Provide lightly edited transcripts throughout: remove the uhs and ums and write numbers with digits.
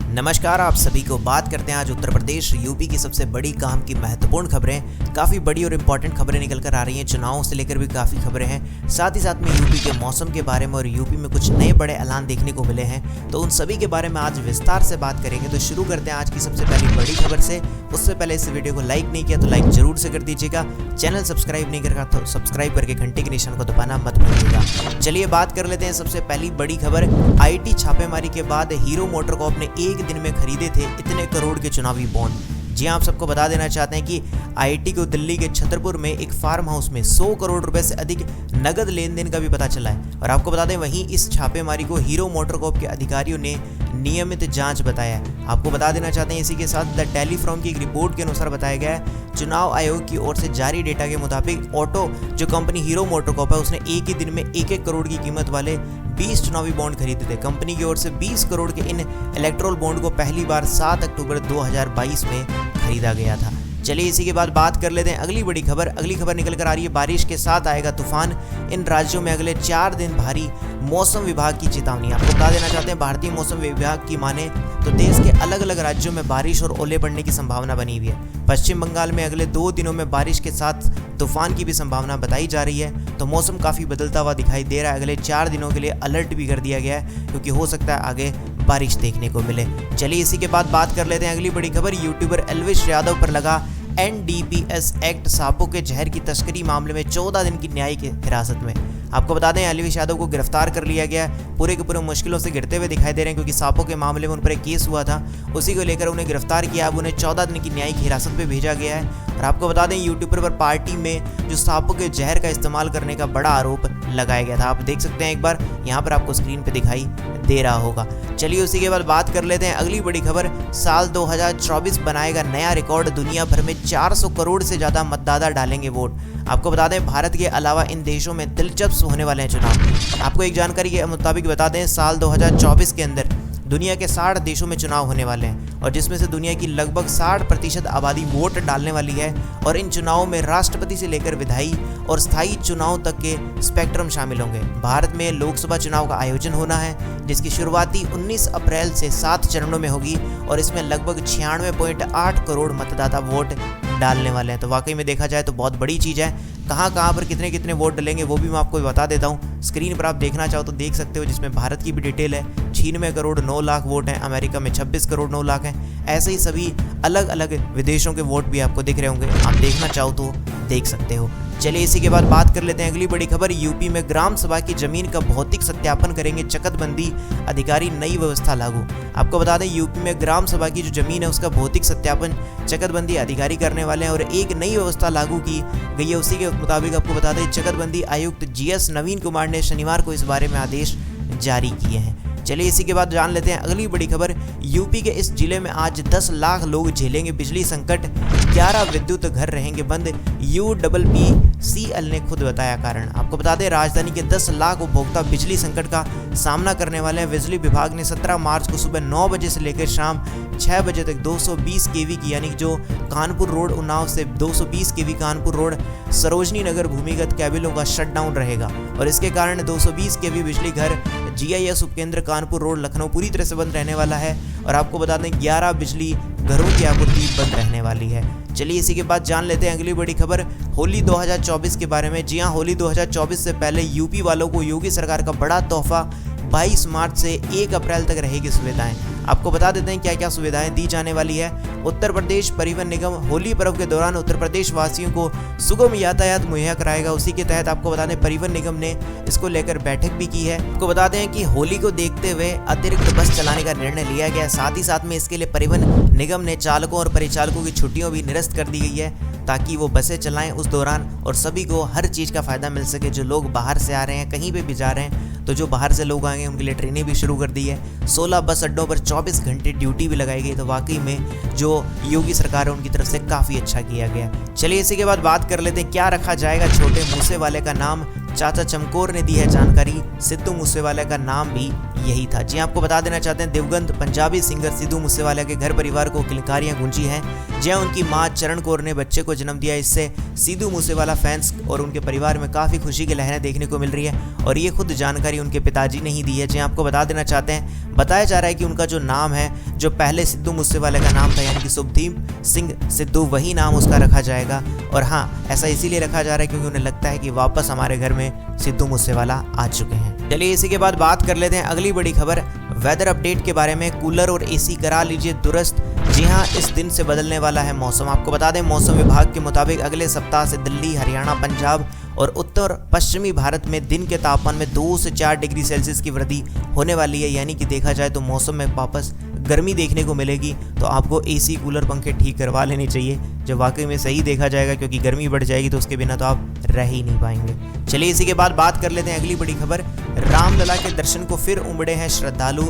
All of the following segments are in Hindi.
नमस्कार, आप सभी को बात करते हैं आज उत्तर प्रदेश यूपी की सबसे बड़ी काम की महत्वपूर्ण खबरें। काफ़ी बड़ी और इम्पॉर्टेंट खबरें निकल कर आ रही हैं। चुनावों से लेकर भी काफ़ी खबरें हैं। साथ ही साथ में यूपी के मौसम के बारे में और यूपी में कुछ नए बड़े ऐलान देखने को मिले हैं, तो उन सभी के बारे में आज विस्तार से बात करेंगे। तो शुरू करते हैं आज की सबसे पहली बड़ी खबर से। उससे पहले इस वीडियो को लाइक नहीं किया तो लाइक जरूर से कर दीजिएगा। चैनल सब्सक्राइब नहीं करेगा तो सब्सक्राइब करके घंटे के निशान को दबाना मत भूलिएगा। चलिए बात कर लेते हैं सबसे पहली बड़ी खबर। आईटी छापेमारी के बाद हीरो मोटरकॉर्प ने एक दिन में खरीदे थे इतने करोड़ के चुनावी बॉन्ड। जी हाँ, आप सबको बता देना चाहते हैं कि आईटी को दिल्ली के छतरपुर में एक फार्म हाउस में 100 करोड़ रुपए से अधिक नगद लेन देन का भी पता चला है। और आपको बता दें, वहीं इस छापेमारी को हीरो मोटरकॉर्प के अधिकारियों ने नियमित जांच बताया है। आपको बता देना चाहते हैं, इसी के साथ द टेलीफ्रॉम की एक रिपोर्ट के अनुसार बताया गया है, चुनाव आयोग की ओर से जारी डेटा के मुताबिक ऑटो जो कंपनी हीरो मोटरकॉर्प है, उसने एक ही दिन में 1-1 करोड़ की कीमत वाले 20 चुनावी बॉन्ड खरीदे थे। कंपनी की ओर से 20 करोड़ के इन इलेक्ट्रोल बॉन्ड को पहली बार 7 अक्टूबर 2022 में खरीदा गया था। चलिए इसी के बाद बात कर लेते हैं अगली बड़ी खबर। अगली खबर निकल कर आ रही है, बारिश के साथ आएगा तूफान। इन राज्यों में अगले 4 दिन भारी। मौसम विभाग की चेतावनी। आपको बता देना चाहते हैं, भारतीय मौसम विभाग की माने तो देश के अलग अलग राज्यों में बारिश और ओले पड़ने की संभावना बनी हुई है। पश्चिम बंगाल में अगले 2 दिनों में बारिश के साथ तूफान की भी संभावना बताई जा रही है। तो मौसम काफ़ी बदलता हुआ दिखाई दे रहा है। अगले 4 दिनों के लिए अलर्ट भी कर दिया गया है, क्योंकि हो सकता है आगे बारिश देखने को मिले। चलिए इसी के बाद बात कर लेते हैं अगली बड़ी खबर। यूट्यूबर एल्विश यादव पर लगा NDPS एक्ट। सांपों के जहर की तस्करी मामले में 14 दिन की न्यायिक हिरासत में। आपको बता दें, एल्विश यादव को गिरफ्तार कर लिया गया है। पूरे के पूरे मुश्किलों से गिरते हुए दिखाई दे रहे हैं, क्योंकि सांपों के मामले में उन पर एक केस हुआ था, उसी को लेकर उन्हें गिरफ्तार किया। अब उन्हें 14 दिन की न्यायिक हिरासत में भेजा गया है। और आपको बता दें, यूट्यूबर पर पार्टी में जो सांपों के जहर का इस्तेमाल करने का बड़ा आरोप लगाया गया था। आप देख सकते हैं, एक बार यहाँ पर आपको स्क्रीन पर दिखाई दे रहा होगा। चलिए उसी के बाद बात कर लेते हैं अगली बड़ी खबर। साल 2024 बनाएगा नया रिकॉर्ड। दुनिया भर में 400 करोड़ से ज़्यादा मतदाता डालेंगे वोट। आपको बता दें, भारत के अलावा इन देशों में दिलचस्प होने वाले हैं चुनाव। आपको एक जानकारी के मुताबिक बता दें, साल 2024 के अंदर दुनिया के 60 देशों में चुनाव होने वाले हैं, और जिसमें से दुनिया की लगभग 60% आबादी वोट डालने वाली है। और इन चुनावों में राष्ट्रपति से लेकर विधायी और स्थायी चुनाव तक के स्पेक्ट्रम शामिल होंगे। भारत में लोकसभा चुनाव का आयोजन होना है, जिसकी शुरुआती 19 अप्रैल से 7 चरणों में होगी, और इसमें लगभग 96.8 करोड़ मतदाता वोट डालने वाले हैं। तो वाकई में देखा जाए तो बहुत बड़ी चीज़ है। कहाँ कहाँ पर कितने कितने वोट डलेंगे वो भी मैं आपको बता देता हूँ। स्क्रीन पर आप देखना चाहो तो देख सकते हो, जिसमें भारत की भी डिटेल है। चीन में 1 करोड़ 9 लाख वोट हैं, अमेरिका में 26 करोड़ 9 लाख हैं। ऐसे ही सभी अलग अलग विदेशों के वोट भी आपको दिख रहे होंगे। आप देखना चाहो तो देख सकते हो। चलिए इसी के बाद बात कर लेते हैं अगली बड़ी खबर। यूपी में ग्राम सभा की जमीन का भौतिक सत्यापन करेंगे चकतबंदी अधिकारी। नई व्यवस्था लागू। आपको बता दें, यूपी में ग्राम सभा की जो जमीन है उसका भौतिक सत्यापन चकतबंदी अधिकारी करने वाले हैं, और एक नई व्यवस्था लागू की गई है। उसी के मुताबिक आपको बता दें, चकतबंदी आयुक्त GS नवीन कुमार ने शनिवार को इस बारे में आदेश जारी किए हैं। चलिए इसी के बाद जान लेते हैं अगली बड़ी खबर। यूपी के इस जिले में आज 10 लाख लोग झेलेंगे बिजली संकट। 11 विद्युत घर रहेंगे बंद। UPPCL ने खुद बताया कारण। आपको बता दें, राजधानी के 10 लाख उपभोक्ता बिजली संकट का सामना करने वाले हैं। बिजली विभाग ने 17 मार्च को सुबह 9 बजे से लेकर शाम 6 बजे तक 220 kV की, यानी जो कानपुर रोड उन्नाव से 220 kV कानपुर रोड सरोजनी नगर भूमिगत केबलों का शटडाउन रहेगा। और इसके कारण 220 kV बिजली घर GIS उपकेंद्र कानपुर रोड लखनऊ पूरी तरह से बंद रहने वाला है। और आपको बता दें, 11 बिजली घरों की आपूर्ति बंद रहने वाली है। चलिए इसी के बाद जान लेते हैं अगली बड़ी खबर, होली 2024 के बारे में। जी हाँ, होली 2024 से पहले यूपी वालों को योगी सरकार का बड़ा तोहफा। 22 मार्च से 1 अप्रैल तक रहेगी सुविधाएं। आपको बता देते हैं क्या क्या सुविधाएं दी जाने वाली है। उत्तर प्रदेश परिवहन निगम होली पर्व के दौरान उत्तर प्रदेश वासियों को सुगम यातायात मुहैया कराएगा। उसी के तहत आपको बता दें, परिवहन निगम ने इसको लेकर बैठक भी की है। आपको बता दें कि होली को देखते हुए अतिरिक्त बस चलाने का निर्णय लिया गया है। साथ ही साथ में इसके लिए परिवहन निगम ने चालकों और परिचालकों की छुट्टियों भी निरस्त कर दी गई है, ताकि वो बसें चलाएं उस दौरान और सभी को हर चीज़ का फ़ायदा मिल सके। जो लोग बाहर से आ रहे हैं, कहीं पे भी जा रहे हैं, तो जो बाहर से लोग आएंगे उनके लिए ट्रेनें भी शुरू कर दी है। 16 बस अड्डों पर 24 घंटे ड्यूटी भी लगाई गई। तो वाकई में जो योगी सरकार है उनकी तरफ से काफ़ी अच्छा किया गया। चलिए इसी के बाद बात कर लेते हैं, क्या रखा जाएगा छोटे मूसे वाले का नाम। चाचा चमकोर ने दी है जानकारी। सिद्धू मूसेवाला का नाम भी यही था। जी आपको बता देना चाहते हैं दिवंगत पंजाबी सिंगर सिद्धू मूसेवाला के घर परिवार को किलकारियां गूंजी हैं। जी उनकी मां चरण कौर ने बच्चे को जन्म दिया। इससे सिद्धू मूसेवाला फैंस और उनके परिवार में काफ़ी खुशी की लहरें देखने को मिल रही है और ये खुद जानकारी उनके पिताजी ने ही दी है। जी आपको बता देना चाहते हैं, बताया जा रहा है कि उनका जो नाम है, जो पहले सिद्धू मूसेवाला का नाम था यानी कि शुभदीप सिंह सिद्धू, वही नाम उसका रखा जाएगा। और हाँ, ऐसा इसीलिए रखा जा रहा है क्योंकि उन्हें लगता है कि वापस हमारे घर में सिद्धू मूसेवाला आ चुके हैं। चलिए इसी के बाद बात कर लेते हैं अगली बड़ी खबर, वेदर अपडेट के बारे में। कूलर और एसी करा लीजिए दुरुस्त। जी हाँ, इस दिन से बदलने वाला है मौसम। आपको बता दें, मौसम विभाग के मुताबिक अगले सप्ताह से दिल्ली, हरियाणा, पंजाब और उत्तर पश्चिमी भारत में दिन के तापमान में 2 से 4 डिग्री सेल्सियस की वृद्धि होने वाली है। यानी कि देखा जाए तो मौसम में वापस गर्मी देखने को मिलेगी। तो आपको एसी, कूलर, पंखे ठीक करवा लेने चाहिए, जो वाकई में सही देखा जाएगा, क्योंकि गर्मी बढ़ जाएगी तो उसके बिना तो आप रह ही नहीं पाएंगे। चलिए इसी के बाद बात कर लेते हैं अगली बड़ी खबर। रामलला के दर्शन को फिर उमड़े हैं श्रद्धालु।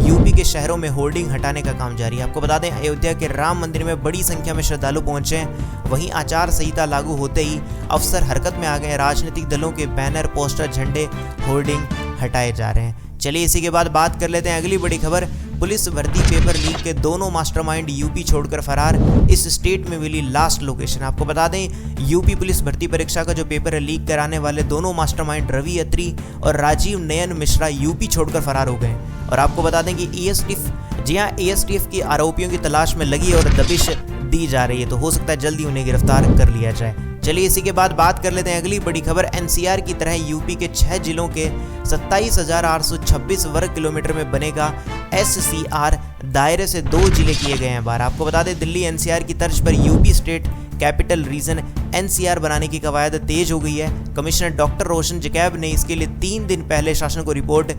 यूपी के शहरों में होर्डिंग हटाने का काम जारी है। आपको बता दें, अयोध्या के राम मंदिर में बड़ी संख्या में श्रद्धालु पहुंचे हैं। वहीं आचार संहिता लागू होते ही अफसर हरकत में आ गए। राजनीतिक दलों के बैनर, पोस्टर, झंडे, होर्डिंग हटाए जा रहे हैं। चलिए इसी के बाद बात कर लेते हैं अगली बड़ी खबर। पुलिस भर्ती पेपर लीक के दोनों मास्टरमाइंड यूपी छोड़कर फरार। इस स्टेट में मिली लास्ट लोकेशन। आपको बता दें, यूपी पुलिस भर्ती परीक्षा का जो पेपर है, लीक कराने वाले दोनों मास्टरमाइंड रवि अत्री और राजीव नयन मिश्रा यूपी छोड़कर फरार हो गए। और आपको बता दें कि एएसटीएफ की आरोपियों की तलाश में लगी और दबिश दी जा रही है। तो हो सकता है जल्दी उन्हें गिरफ्तार कर लिया जाए। चलिए इसी के बाद बात कर लेते हैं अगली बड़ी खबर। एनसीआर की तरह यूपी के 6 जिलों के 27,826 वर्ग किलोमीटर में बनेगा एससीआर। दायरे से 2 जिले किए गए हैं बाहर। आपको बता दें, दिल्ली एनसीआर की तर्ज पर UP state capital region NCR बनाने की कवायद तेज हो गई है। कमिश्नर डॉक्टर रोशन जकैब ने इसके लिए 3 दिन पहले शासन को रिपोर्ट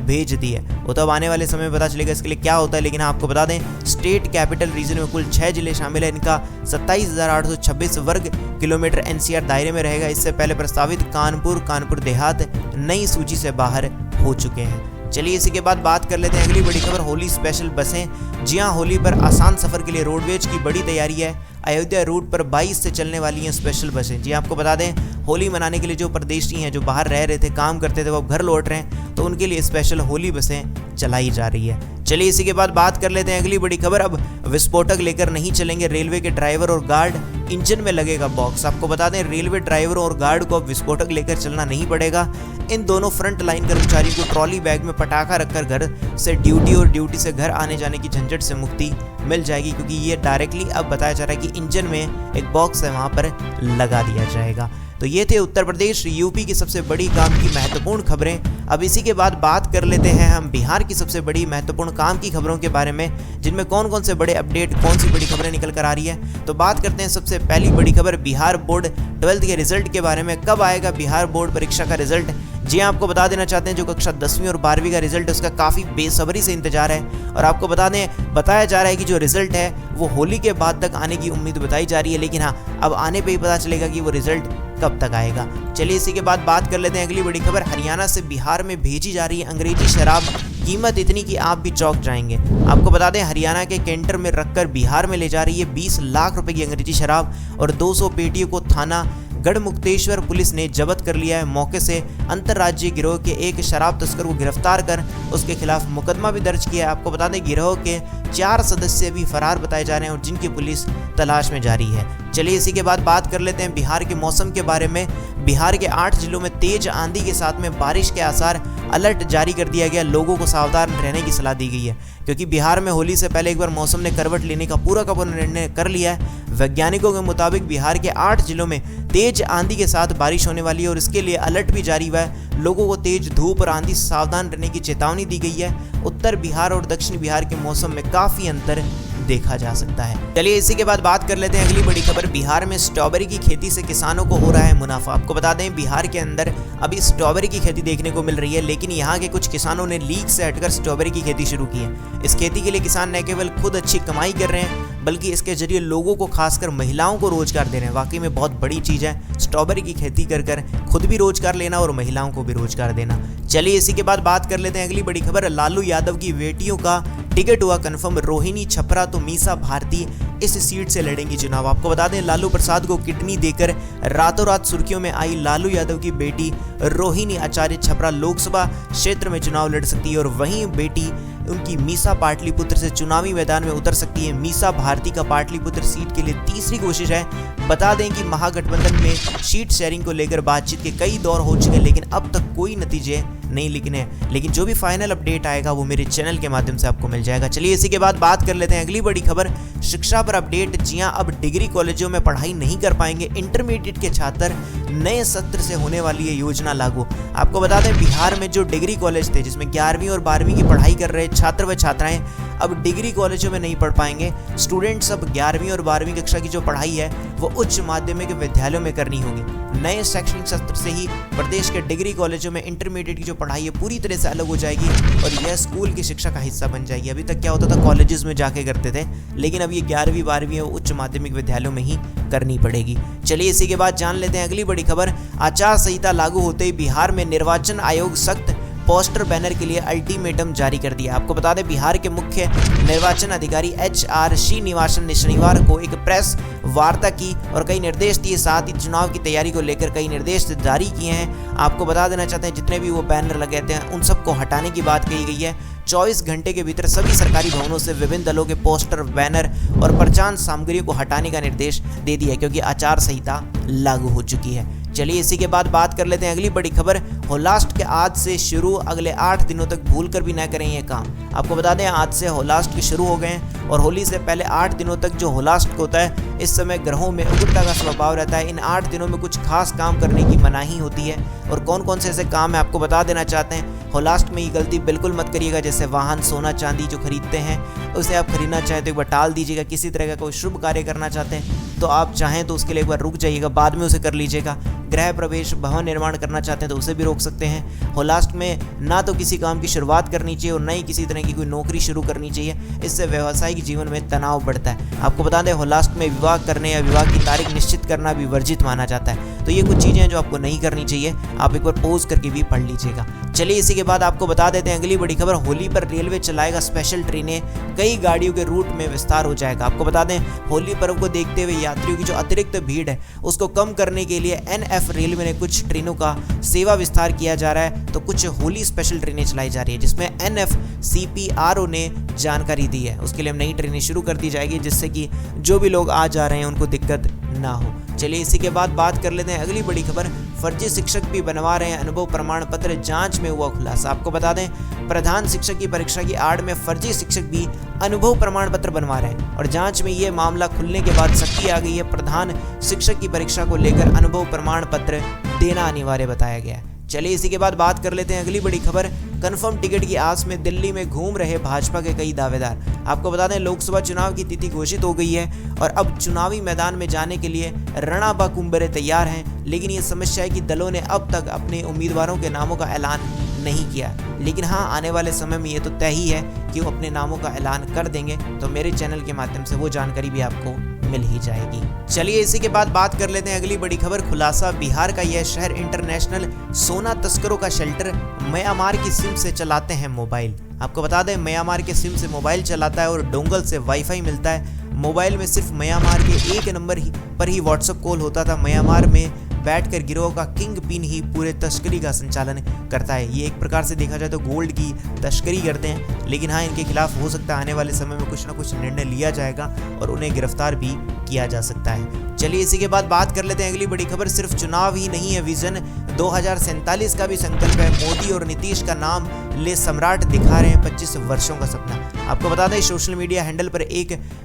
भेज दी है। वो तो अब आने वाले समय में पता चलेगा इसके लिए क्या होता है। लेकिन आपको बता दें, स्टेट कैपिटल रीजन में कुल 6 जिले शामिल है। इनका 27,826 वर्ग किलोमीटर एनसीआर दायरे में रहेगा। इससे पहले प्रस्तावित कानपुर देहात नई सूची से बाहर हो चुके हैं। चलिए इसी के बाद बात कर लेते हैं अगली बड़ी खबर। होली स्पेशल बसें। जी हां, होली पर आसान सफर के लिए रोडवेज की बड़ी तैयारी है। अयोध्या रूट पर 22 से चलने वाली हैं स्पेशल बसें। जी आपको बता दें, होली मनाने के लिए जो परदेशी हैं, जो बाहर रह रहे थे, काम करते थे, वो अब घर लौट रहे हैं, तो उनके लिए स्पेशल होली बसें चलाई जा रही है। चलिए इसी के बाद बात कर लेते हैं अगली बड़ी खबर। अब विस्फोटक लेकर नहीं चलेंगे रेलवे के ड्राइवर और गार्ड, इंजन में लगेगा बॉक्स। आपको बता दें, रेलवे ड्राइवरों और गार्ड को अब विस्फोटक लेकर चलना नहीं पड़ेगा। इन दोनों फ्रंट लाइन कर्मचारियों को ट्रॉली बैग में पटाखा रखकर घर से ड्यूटी और ड्यूटी से घर आने जाने की झंझट से मुक्ति मिल जाएगी, क्योंकि ये डायरेक्टली अब बताया जा रहा है कि इंजन में एक बॉक्स है, वहाँ पर लगा दिया जाएगा। तो ये थे उत्तर प्रदेश यूपी की सबसे बड़ी काम की महत्वपूर्ण खबरें। अब इसी के बाद बात कर लेते हैं हम बिहार की सबसे बड़ी महत्वपूर्ण काम की खबरों के बारे में, जिनमें कौन कौन से बड़े अपडेट, कौन सी बड़ी खबरें निकल कर आ रही है। तो बात करते हैं सबसे पहली बड़ी खबर, बिहार बोर्ड 12th के रिजल्ट के बारे में। कब आएगा बिहार बोर्ड परीक्षा का रिजल्ट? जी आपको बता देना चाहते हैं, जो कक्षा 10वीं और 12वीं का रिजल्ट है, उसका काफ़ी बेसब्री से इंतजार है। और आपको बता दें, बताया जा रहा है कि जो रिजल्ट है वो होली के बाद तक आने की उम्मीद बताई जा रही है। लेकिन हाँ, अब आने पे ही पता चलेगा कि वो रिजल्ट कब तक आएगा। चलिए इसी के बाद बात कर लेते हैं अगली बड़ी खबर। हरियाणा से बिहार में भेजी जा रही है अंग्रेजी शराब, कीमत इतनी कि आप भी चौंक जाएंगे। आपको बता दें, हरियाणा के कैंटर में रखकर बिहार में ले जा रही है 20 लाख रुपए की अंग्रेजी शराब और 200 पेटियों को थाना गढ़मुक्तेश्वर पुलिस ने जब्त कर लिया है। मौके से अंतर्राज्यीय गिरोह के एक शराब तस्कर को गिरफ्तार कर उसके खिलाफ मुकदमा भी दर्ज किया है। आपको बता दें, गिरोह के 4 सदस्य भी फरार बताए जा रहे हैं और जिनकी पुलिस तलाश में जारी है। चलिए इसी के बाद बात कर लेते हैं बिहार के मौसम के बारे में। बिहार के 8 जिलों में तेज आंधी के साथ में बारिश के आसार, अलर्ट जारी कर दिया गया। लोगों को सावधान रहने की सलाह दी गई है, क्योंकि बिहार में होली से पहले एक बार मौसम ने करवट लेने का पूरा निर्णय कर लिया है। वैज्ञानिकों के मुताबिक बिहार के 8 जिलों में तेज आंधी के साथ बारिश होने वाली है और इसके लिए अलर्ट भी जारी हुआ है। लोगों को तेज धूप और आंधी से सावधान रहने की चेतावनी दी गई है। उत्तर बिहार और दक्षिण बिहार के मौसम में काफ़ी अंतर देखा जा सकता है। चलिए इसी के बाद बात कर लेते हैं अगली बड़ी खबर। बिहार में स्ट्रॉबेरी की खेती से किसानों को हो रहा है मुनाफा। आपको बता दें, बिहार के अंदर अभी स्ट्रॉबेरी की खेती देखने को मिल रही है, लेकिन यहाँ के कुछ किसानों ने लीक से हटकर स्ट्रॉबेरी की खेती शुरू की है। इस खेती के लिए किसान न केवल खुद अच्छी कमाई कर रहे हैं, बल्कि इसके जरिए लोगों को, खासकर महिलाओं को रोजगार दे रहे हैं। वाकई में बहुत बड़ी चीज़ है स्ट्रॉबेरी की खेती कर खुद भी रोजगार लेना और महिलाओं को भी रोजगार देना। चलिए इसी के बाद बात कर लेते हैं अगली बड़ी खबर। लालू यादव की बेटियों का टिकट हुआ कंफर्म, रोहिणी छपरा तो मीसा भारती इस सीट से लड़ेंगी चुनाव। आपको बता दें लालू प्रसाद को किडनी देकर रातों रात सुर्खियों में आई लालू यादव की बेटी रोहिणी आचार्य छपरा लोकसभा क्षेत्र में चुनाव लड़ सकती है और वहीं बेटी उनकी मीसा पाटलिपुत्र से चुनावी मैदान में उतर सकती है। मीसा भारती का पाटलिपुत्र सीट के लिए तीसरी कोशिश है। बता दें कि महागठबंधन में सीट शेयरिंग को लेकर बातचीत के कई दौर हो चुके हैं, लेकिन अब तक कोई नतीजे नहीं लिखने, लेकिन जो भी फाइनल अपडेट आएगा वो मेरे चैनल के माध्यम से आपको मिल जाएगा। चलिए इसी के बाद बात कर लेते हैं अगली बड़ी खबर, शिक्षा पर अपडेट। जी हां, अब डिग्री कॉलेजों में पढ़ाई नहीं कर पाएंगे इंटरमीडिएट के छात्र, नए सत्र से होने वाली है योजना लागू। आपको बता दें बिहार में जो डिग्री कॉलेज थे जिसमें 11वीं और 12वीं की पढ़ाई कर रहे छात्र व छात्राएं अब डिग्री कॉलेजों में नहीं पढ़ पाएंगे। स्टूडेंट्स अब 11वीं और 12वीं कक्षा की जो पढ़ाई है वो उच्च माध्यमिक विद्यालयों में करनी होगी। नए शैक्षणिक सत्र से ही प्रदेश के डिग्री कॉलेजों में इंटरमीडिएट की जो पढ़ाई है पूरी तरह से अलग हो जाएगी और यह स्कूल की शिक्षा का हिस्सा बन जाएगी। अभी तक क्या होता था, कॉलेजेस में जाके करते थे, लेकिन अब ये 11वीं 12वीं उच्च माध्यमिक विद्यालयों में ही करनी पड़ेगी। चलिए इसी के बाद जान लेते हैं अगली बड़ी खबर, आचार संहिता लागू होते ही बिहार में निर्वाचन आयोग सख्त, पोस्टर बैनर के लिए अल्टीमेटम जारी कर दिया। आपको बता दें बिहार के मुख्य निर्वाचन अधिकारी HR श्रीनिवासन ने शनिवार को एक प्रेस वार्ता की और कई निर्देश दिए, साथ ही चुनाव की तैयारी को लेकर कई निर्देश जारी किए हैं। आपको बता देना चाहते हैं जितने भी वो बैनर लगे थे उन सबको हटाने की बात कही गई है। 24 घंटे के भीतर सभी सरकारी भवनों से विभिन्न दलों के पोस्टर, बैनर और प्रचार सामग्रियों को हटाने का निर्देश दे दिया है क्योंकि आचार संहिता लागू हो चुकी है। चलिए इसी के बाद बात कर लेते हैं अगली बड़ी खबर, होलास्ट के आज से शुरू, अगले 8 दिनों तक भूल कर भी ना करें ये काम। आपको बता दें आज से होलास्ट के शुरू हो गए हैं और होली से पहले 8 दिनों तक जो होलास्ट होता है इस समय ग्रहों में उग्रता का स्वभाव रहता है। इन 8 दिनों में कुछ खास काम करने की मनाही होती है और कौन कौन से ऐसे काम है आपको बता देना चाहते हैं। होलास्ट में ये गलती बिल्कुल मत करिएगा, जैसे वाहन, सोना चांदी जो खरीदते हैं उसे आप खरीदना चाहें तो एक बार टाल दीजिएगा। किसी तरह का कोई शुभ कार्य करना चाहते हैं तो आप चाहें तो उसके लिए एक बार रुक जाइएगा, बाद में उसे कर लीजिएगा। गृह प्रवेश, भवन निर्माण करना चाहते हैं तो उसे भी रोक सकते हैं। होलास्ट में ना तो किसी काम की शुरुआत करनी चाहिए और ना ही किसी तरह की कोई नौकरी शुरू करनी चाहिए, इससे व्यावसायिक जीवन में तनाव बढ़ता है। आपको बता दें होलास्ट में विवाह करने या विवाह की तारीख निश्चित करना भी वर्जित माना जाता है। तो ये कुछ चीज़ें हैं जो आपको नहीं करनी चाहिए, आप एक बार पॉज करके भी पढ़ लीजिएगा। चलिए इसी के बाद आपको बता देते हैं अगली बड़ी खबर, होली पर रेलवे चलाएगा स्पेशल ट्रेनें, कई गाड़ियों के रूट में विस्तार हो जाएगा। आपको बता दें होली पर्व को देखते हुए यात्रियों की जो अतिरिक्त भीड़ है उसको कम करने के लिए NF रेलवे ने कुछ ट्रेनों का सेवा विस्तार किया जा रहा है, तो कुछ होली स्पेशल ट्रेनें चलाई जा रही है जिसमें NFCPRO ने जानकारी दी है। उसके लिए नई ट्रेनें शुरू कर दी जाएगी जिससे कि जो भी लोग आ जा रहे हैं उनको दिक्कत ना हो। चलिए इसी के बाद बात कर लेते हैं अगली बड़ी खबर, फर्जी शिक्षक भी बनवा रहे हैं अनुभव प्रमाण पत्र, जांच में हुआ खुलासा। आपको बता दें प्रधान शिक्षक की परीक्षा की आड़ में फर्जी शिक्षक भी अनुभव प्रमाण पत्र बनवा रहे हैं और जांच में ये मामला खुलने के बाद सख्ती आ गई है। प्रधान शिक्षक की परीक्षा को लेकर अनुभव प्रमाण पत्र देना अनिवार्य बताया गया है। चलिए इसी के बाद बात कर लेते हैं अगली बड़ी खबर, कंफर्म टिकट की आस में दिल्ली में घूम रहे भाजपा के कई दावेदार। आपको बता दें लोकसभा चुनाव की तिथि घोषित हो गई है और अब चुनावी मैदान में जाने के लिए रणबांकुरे तैयार हैं, लेकिन ये समस्या है कि दलों ने अब तक अपने उम्मीदवारों के नामों का ऐलान नहीं किया, लेकिन हाँ आने वाले समय में ये तो तय ही है कि वो अपने नामों का ऐलान कर देंगे, तो मेरे चैनल के माध्यम से वो जानकारी भी आपको मिल ही जाएगी। चलिए इसी के बाद बात कर लेते हैं अगली बड़ी खबर, खुलासा बिहार का यह शहर इंटरनेशनल सोना तस्करों का शेल्टर, म्यांमार की सिम से चलाते हैं मोबाइल। आपको बता दें म्यांमार के सिम से मोबाइल चलाता है और डोंगल से वाईफाई मिलता है। मोबाइल में सिर्फ म्यांमार के एक नंबर पर ही व्हाट्सएप कॉल होता था। म्यांमार में बैठकर गिरोह का किंग पिन ही पूरे तस्करी का संचालन करता है। ये एक प्रकार से देखा जाए तो गोल्ड की तस्करी करते हैं, लेकिन हाँ इनके खिलाफ हो सकता है आने वाले समय में कुछ ना कुछ निर्णय लिया जाएगा और उन्हें गिरफ्तार भी किया जा सकता है। चलिए इसी के बाद बात कर लेते हैं अगली बड़ी खबर, सिर्फ चुनाव ही नहीं है विजन 2047 का भी संकल्प है। मोदी और नीतीश का नाम ले सम्राट दिखा रहे हैं 25 वर्षों का सपना। आपको बता दें सोशल मीडिया हैंडल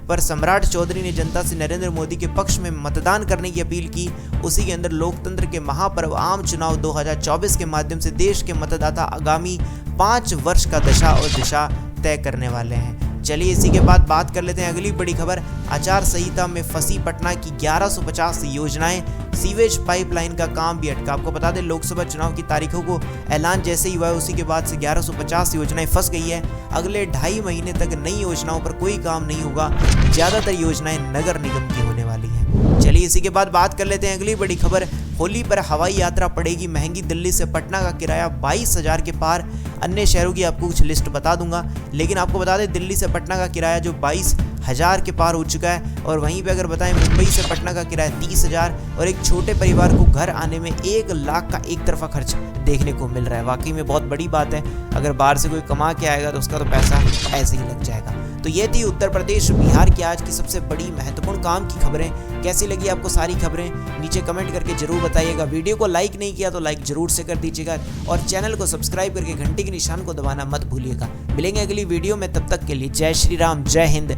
पर सम्राट चौधरी ने जनता से नरेंद्र मोदी के पक्ष में मतदान करने की अपील की। उसी के अंदर लोकतंत्र के महापर्व आम चुनाव 2024 के माध्यम से देश के मतदाता आगामी 5 वर्ष का दशा और दिशा तय करने वाले हैं। चलिए इसी के बाद बात कर लेते हैं अगली बड़ी खबर, आचार संहिता में फंसी पटना की 1150 योजनाएं, सीवेज पाइपलाइन का काम भी अटका। आपको बता दें लोकसभा चुनाव की तारीखों को ऐलान जैसे ही हुआ है उसी के बाद से 1150 योजनाएं फंस गई है। अगले 2.5 महीने तक नई योजनाओं पर कोई काम नहीं होगा, ज़्यादातर योजनाएं नगर निगम की होने वाली हैं। चलिए इसी के बाद बात कर लेते हैं अगली बड़ी खबर, होली पर हवाई यात्रा पड़ेगी महंगी, दिल्ली से पटना का किराया 22,000 के पार। अन्य शहरों की आपको कुछ लिस्ट बता दूंगा, लेकिन आपको बता दें दिल्ली से पटना का किराया जो 22,000 के पार हो चुका है। और वहीं पे अगर बताएं मुंबई से पटना का किराया 30,000 और एक छोटे परिवार को घर आने में 1 लाख का एक तरफा खर्च देखने को मिल रहा है। वाकई में बहुत बड़ी बात है, अगर बाहर से कोई कमा के आएगा तो उसका तो पैसा ऐसे ही लग जाएगा। तो ये थी उत्तर प्रदेश बिहार की आज की सबसे बड़ी महत्वपूर्ण काम की खबरें। कैसी लगी आपको सारी खबरें नीचे कमेंट करके जरूर बताइएगा। वीडियो को लाइक नहीं किया तो लाइक जरूर से कर दीजिएगा और चैनल को सब्सक्राइब करके घंटी के निशान को दबाना मत भूलिएगा। मिलेंगे अगली वीडियो में, तब तक के लिए जय श्री राम, जय हिंद,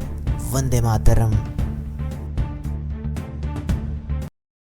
वंदे मातरम।